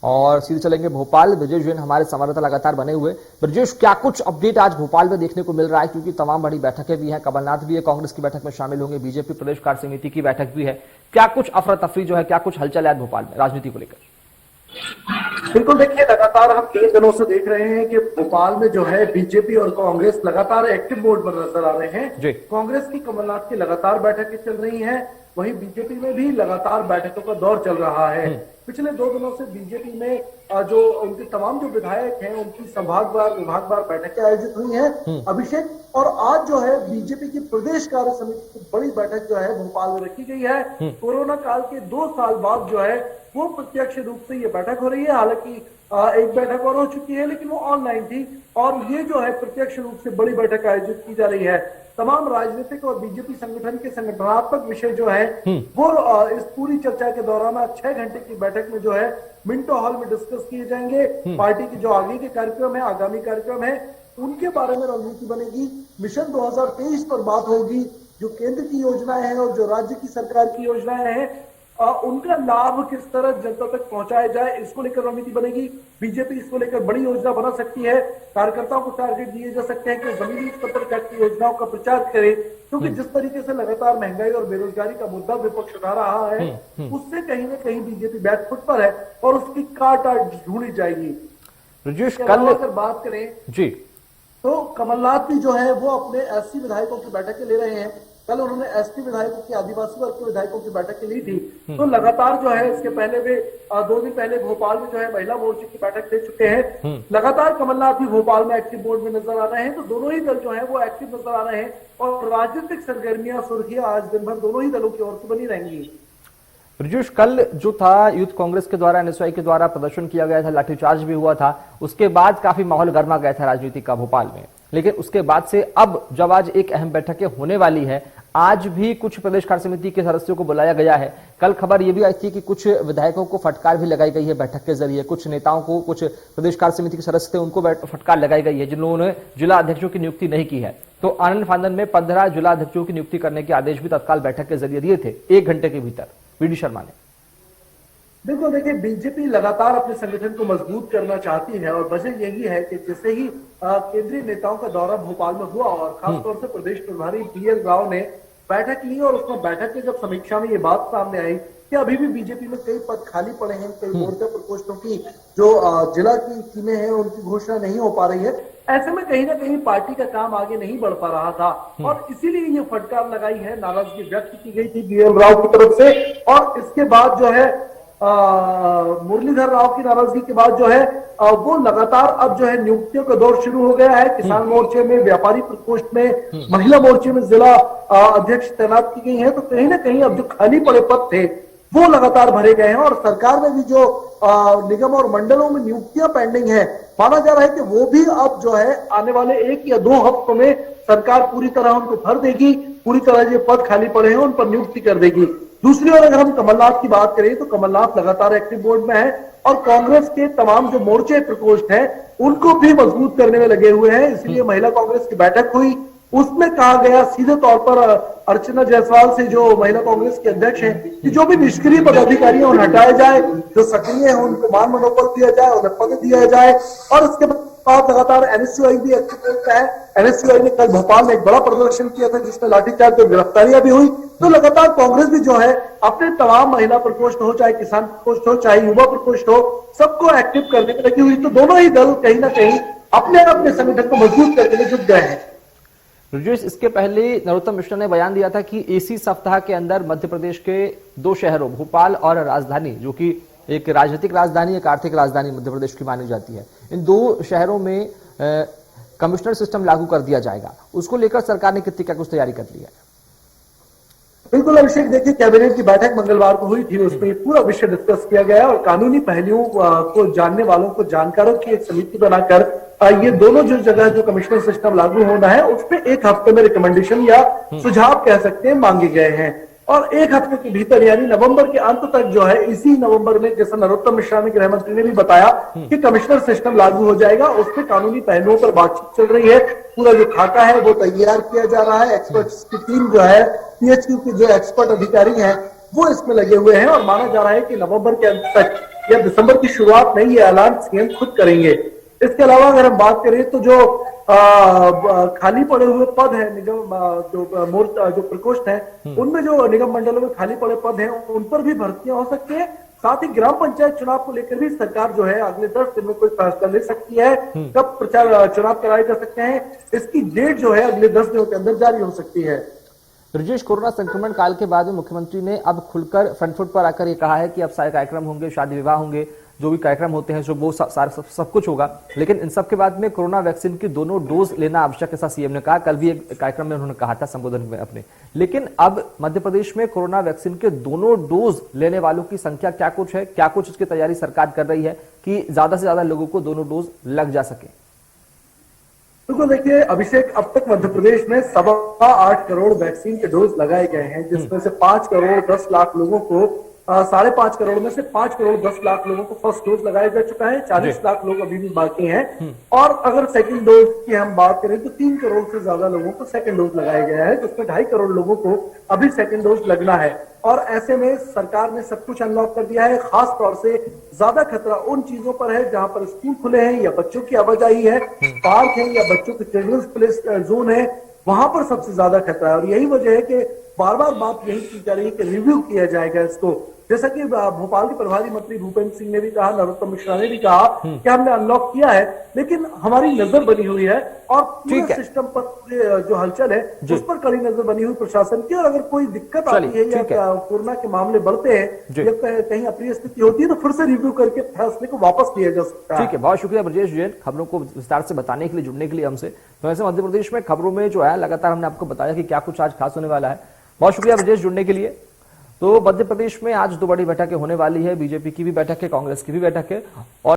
और सीधे चलेंगे भोपाल। ब्रजेश जैन हमारे संवाददाता लगातार बने हुए। ब्रजेश, क्या कुछ अपडेट आज भोपाल में देखने को मिल रहा है, क्योंकि तमाम बड़ी बैठकें भी हैं, कमलनाथ भी है कांग्रेस की बैठक में शामिल होंगे, बीजेपी प्रदेश कार्य समिति की बैठक भी है। क्या कुछ अफरा तफरी जो है, क्या कुछ हलचल है भोपाल में राजनीति को लेकर? बिल्कुल, देखिए लगातार हम 3 दिनों से देख रहे हैं कि भोपाल में जो है बीजेपी और कांग्रेस लगातार एक्टिव मोड पर नजर आ रहे हैं। कांग्रेस की कमलनाथ की लगातार बैठकें चल रही हैं, वहीं बीजेपी में भी लगातार बैठकों का दौर चल रहा है। पिछले 2 दिनों से बीजेपी में जो उनके तमाम जो विधायक हैं उनकी संभागवार विभागवार बैठकें आयोजित हुई हैं अभिषेक, और आज जो है बीजेपी की प्रदेश कार्य समिति की बड़ी बैठक जो है भोपाल में रखी गई है। कोरोना काल के 2 साल बाद जो है वो प्रत्यक्ष रूप से ये बैठक हो रही है। हालांकि एक बैठक और हो चुकी है, लेकिन वो ऑनलाइन थी, और ये जो है प्रत्यक्ष रूप से बड़ी बैठक आयोजित की जा रही है। तमाम राजनीतिक और बीजेपी संगठन के संगठनात्मक विषय जो है वो इस पूरी चर्चा के दौरान 6 घंटे की बैठक में जो है मिंटो हॉल में डिस्कस किए जाएंगे। पार्टी के जो आगे के कार्यक्रम है, आगामी कार्यक्रम है, उनके बारे में रणनीति बनेगी। मिशन 2023 पर बात होगी, जो केंद्र की योजनाएं हैं और जो राज्य की सरकार की योजनाएं हैं उनका लाभ किस तरह जनता तक पहुंचाया जाए, इसको लेकर रणनीति बनेगी। बीजेपी इसको लेकर बड़ी योजना बना सकती है। कार्यकर्ताओं को टारगेट दिए जा सकते हैं कि जमीनी स्तर पर की योजनाओं का प्रचार करें, क्योंकि जिस तरीके से लगातार महंगाई और बेरोजगारी का मुद्दा विपक्ष उठा रहा है उससे कहीं ना कहीं बीजेपी बैकफुट पर है और उसकी काट ढूंढी जाएगी। कल अगर बात करें जी तो कमलनाथ भी जो है वो अपने एससी विधायकों की बैठकें ले रहे हैं। कल उन्होंने एसटी विधायकों की, आदिवासी वर्ग के विधायकों की बैठक ली थी। तो लगातार जो है इसके पहले वे 2 दिन पहले भोपाल में जो है महिला मोर्चे की बैठक ले चुके हैं। लगातार कमलनाथ भी भोपाल में एक्टिव मोड में नजर आ रहे हैं। तो दोनों ही दल जो है वो एक्टिव नजर आ रहे हैं और राजनीतिक सरगर्मियां, सुर्खियां आज दिन भर दोनों ही दलों की ओर से बनी रहेंगी। ब्रजेश, कल जो था यूथ कांग्रेस के द्वारा, एनएसयूआई के द्वारा प्रदर्शन किया गया था, लाठीचार्ज भी हुआ था, उसके बाद काफी माहौल गर्मा गया था राजनीति का भोपाल में। लेकिन उसके बाद से अब जब आज एक अहम बैठकें होने वाली है, आज भी कुछ प्रदेश कार्य समिति के सदस्यों को बुलाया गया है। कल खबर यह भी आई थी कि कुछ विधायकों को फटकार भी लगाई गई है बैठक के जरिए, कुछ नेताओं को, कुछ प्रदेश कार्य समिति के सदस्य थे उनको फटकार लगाई गई है जिन लोगों ने जिला अध्यक्षों की नियुक्ति नहीं की है। तो आनंद फानंद में 15 जिला अध्यक्षों की नियुक्ति करने के आदेश भी तत्काल बैठक के जरिए दिए थे 1 घंटे के भीतर वीडी शर्मा ने। बिल्कुल, देखिए बीजेपी लगातार अपने संगठन को मजबूत करना चाहती है और वजह यही है कि जैसे ही केंद्रीय नेताओं का दौरा भोपाल में हुआ और खासतौर से प्रदेश प्रभारी पीएल राव ने बैठक ली और उसमें बैठक की जब समीक्षा में ये बात सामने आई कि अभी भी बीजेपी में कई पद खाली पड़े हैं, कई मोर्चा प्रकोष्ठों की जो जिला की टीमें हैं उनकी घोषणा नहीं हो पा रही है। ऐसे में कहीं ना कहीं पार्टी का काम आगे नहीं बढ़ पा रहा था और इसीलिए ये फटकार लगाई है, नाराजगी व्यक्त की गई थी पीएल राव की तरफ से। और इसके बाद जो है मुरलीधर राव की नाराजगी के बाद जो है वो लगातार अब जो है नियुक्तियों का दौर शुरू हो गया है। किसान मोर्चे में, व्यापारी प्रकोष्ठ में, महिला मोर्चे में जिला अध्यक्ष तैनात की गई है। तो कहीं ना कहीं अब जो खाली पड़े पद थे वो लगातार भरे गए हैं और सरकार में भी जो निगम और मंडलों में नियुक्तियां पेंडिंग है, माना जा रहा है कि वो भी अब जो है आने वाले 1 या 2 हफ्तों में सरकार पूरी तरह उनको भर देगी, पूरी तरह जो पद खाली पड़े हैं उन पर नियुक्ति कर देगी। दूसरी ओर अगर हम कमलनाथ की बात करें तो कमलनाथ लगातार एक्टिव मोड में है और कांग्रेस के तमाम जो मोर्चे प्रकोष्ठ हैं उनको भी मजबूत करने में लगे हुए हैं। इसलिए महिला कांग्रेस की बैठक हुई, उसमें कहा गया सीधे तौर पर अर्चना जायसवाल से, जो महिला कांग्रेस के अध्यक्ष हैं, कि जो भी निष्क्रिय पदाधिकारी हैं उन्हें हटाया जाए, जो सक्रिय हैं उनको मान मनोबल दिया जाए, उन्हें पद दिया जाए। और इसके बाद लगातार एनएसयूआई भी एक्टिव है। एनएसयूआई ने कल भोपाल में एक बड़ा प्रदर्शन किया था जिसमें लाठीचार्ज और गिरफ्तारियां भी हुई। तो लगातार कांग्रेस भी जो है अपने तमाम महिला प्रकोष्ठ हो, चाहे किसान प्रकोष्ठ हो, चाहे युवा प्रकोष्ठ हो, सबको एक्टिव करने में लगी हुई। तो दोनों ही दल कहीं ना कहीं अपने अपने संगठन को मजबूत करने में जुट गए हैं। ब्रजेश, इसके पहले नरोत्तम मिश्र ने बयान दिया था कि इसी सप्ताह के अंदर मध्य प्रदेश के 2 शहरों भोपाल और राजधानी, जो कि एक राजनीतिक राजधानी, एक आर्थिक राजधानी मध्य प्रदेश की मानी जाती है, इन 2 शहरों में कमिश्नर सिस्टम लागू कर दिया जाएगा। उसको लेकर सरकार ने कितनी क्या कुछ तैयारी कर ली है? बिल्कुल अभिषेक, देखिए कैबिनेट की बैठक मंगलवार को हुई थी, उसमें पूरा विषय डिस्कस किया गया और कानूनी पहलुओं को जानने वालों को, जानकारों की एक समिति बनाकर ये दोनों जो जगह जो कमिश्नर सिस्टम लागू होना है उस पर 1 हफ्ते में रिकमेंडेशन या सुझाव कह सकते हैं मांगे गए हैं और 1 हफ्ते के भीतर यानी नवंबर के अंत तक जो है, इसी नवंबर में, जैसा नरोत्तम मिश्रा ने, गृह मंत्री ने भी बताया कि कमिश्नर सिस्टम लागू हो जाएगा। उस पर कानूनी पहलुओं पर बातचीत चल रही है, पूरा जो खाका है वो तैयार किया जा रहा है। एक्सपर्ट्स की टीम जो है, पीएचक्यू के जो एक्सपर्ट अधिकारी हैं वो इसमें लगे हुए हैं और माना जा रहा है कि नवंबर के अंत तक या दिसंबर की शुरुआत में ये ऐलान सीएम खुद करेंगे। इसके अलावा अगर हम बात करें तो जो खाली पड़े हुए पद हैं निगम जो प्रकोष्ठ हैं उनमें जो निगम मंडलों में खाली पड़े पद हैं उन पर भी भर्तियां हो सकती है। साथ ही ग्राम पंचायत चुनाव को लेकर भी सरकार जो है अगले 10 दिन में कोई फैसला ले सकती है। कब चुनाव कराए जा सकते हैं इसकी डेट जो है अगले 10 दिनों के अंदर जारी हो सकती है। ब्रजेश, कोरोना संक्रमण काल के बाद में मुख्यमंत्री ने अब खुलकर फ्रंट फुट पर आकर ये कहा है कि अब सारे कार्यक्रम होंगे, शादी विवाह होंगे, जो भी कार्यक्रम होते हैं जो वो सब कुछ होगा, लेकिन इन सब के बाद में कोरोना वैक्सीन की दोनों डोज लेना आवश्यक, ऐसा सीएम ने कहा। कल भी एक कार्यक्रम में उन्होंने कहा था संबोधन में अपने। लेकिन अब मध्य प्रदेश में कोरोना वैक्सीन के दोनों डोज लेने वालों की संख्या क्या कुछ है, क्या कुछ इसकी तैयारी सरकार कर रही है कि ज्यादा से ज्यादा लोगों को दोनों डोज लग जा सके? बिल्कुल, देखिए अभिषेक, अब तक मध्य प्रदेश में 8.25 करोड़ वैक्सीन के डोज लगाए गए हैं, जिसमें से 5 करोड़ 10 लाख लोगों को 5.5 करोड़ में से 5 करोड़ 10 लाख लोगों को फर्स्ट डोज लगाया जा चुका है। 40 लाख लोग अभी भी बाकी हैं। और अगर सेकंड डोज की हम बात करें तो 3 करोड़ से ज्यादा लोगों को सेकंड डोज लगाया गया है, जिसमें 2.5 करोड़ लोगों को अभी सेकंड डोज लगना है। और ऐसे में सरकार ने सब कुछ अनलॉक कर दिया है। खास तौर से ज्यादा खतरा उन चीजों पर है जहां पर स्कूल खुले हैं या बच्चों की आवाजाही है, पार्क है या बच्चों के चिल्ड्रंस प्ले जोन है, वहां पर सबसे ज्यादा खतरा है। और यही वजह है कि बार बार बात यही की जा रही है कि रिव्यू किया जाएगा इसको। जैसा कि भोपाल के प्रभारी मंत्री भूपेंद्र सिंह ने भी कहा, नरोत्तम मिश्रा ने भी कहा कि हमने अनलॉक किया है, लेकिन हमारी नजर बनी हुई है और पूरे सिस्टम पर जो हलचल है उस पर कड़ी नजर बनी हुई प्रशासन की। और अगर कोई दिक्कत आती है या कोरोना के मामले बढ़ते हैं या कहीं अप्रिय स्थिति होती है तो फिर से रिव्यू करके फैसले को वापस लिया जा सकता है। ठीक है, बहुत शुक्रिया ब्रजेश जैन, खबरों को विस्तार से बताने के लिए, जुड़ने के लिए हमसे। तो वैसे मध्य प्रदेश में खबरों में जो है लगातार हमने आपको बताया कि क्या कुछ आज खास होने वाला है। बहुत शुक्रिया ब्रजेश, जुड़ने के लिए। तो मध्य प्रदेश में आज 2 बड़ी बैठकें होने वाली है, बीजेपी की भी बैठक है, कांग्रेस की भी बैठक है। और